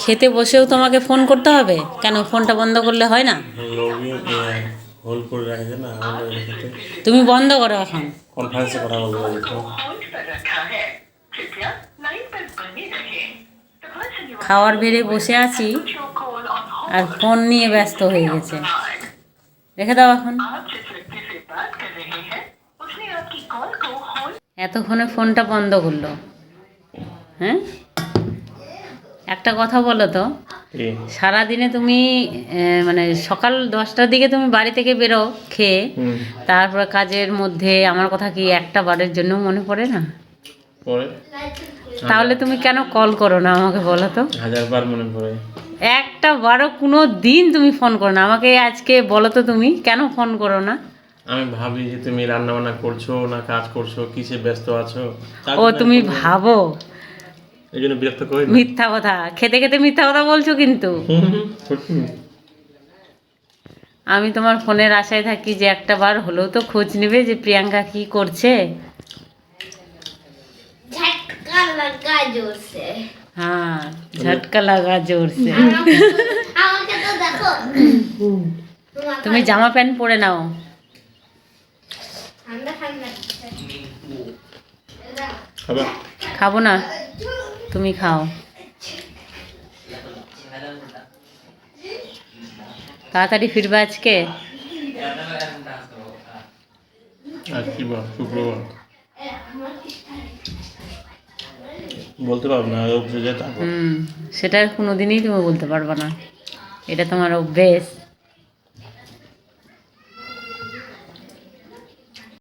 খেতে বসেও তোমাকে ফোন করতে হবে কেন? ফোনটা বন্ধ করলে হয় না? হোল্ড করে রাখছে না আমাদের সাথে। তুমি বন্ধ করো এখন। কনফারেন্সে কথা বলবো দেখো। খাওয়ার বেড়ে বসে আছি আর ফোন নিয়ে ব্যস্ত হয়ে গেছে। রেখে দাও এখন। এতক্ষণে ফোনটা বন্ধ করলো। হ্যাঁ, একটা কথা বলো তো, সারাদিনে তুমি মানে সকাল 10টার দিকে তুমি বাড়ি থেকে বেরো খেয়ে, তারপরে কাজের মধ্যে আমার কথা কি একটা বারের জন্য মনে পড়ে না? তাহলে তুমি কেন কল করো না আমাকে বলো তো? 1000বার মনে পড়ে। একটা বারও কোনো দিন তুমি ফোন করো না আমাকে। আজকে বলো তো তুমি কেন ফোন করো না? আমি ভাবি যে তুমি রান্না বান্না করছো না কাজ করছো, কিসে ব্যস্ত আছো। ও তুমি ভাবো, এই জন্য বিরক্ত করি। মিথ্যা কথা, খেতে খেতে মিথ্যা কথা বলছো কিন্তু। আমি তোমার ফোনের আশায় থাকি যে একটা বার হলেও তো খোঁজ নেবে যে প্রিয়াঙ্কা কি করছে। हाँ झटका लगा जोर से। তুমি জামা প্যান্ট পরে নাও। খাবো না, তুমি খাও। তাড়াতাড়ি ফিরবে আজকে। শুক্রবার বলতে পারবো না, সেটা কোনোদিনই তুমি বলতে পারবে না, এটা তোমার অভ্যেস।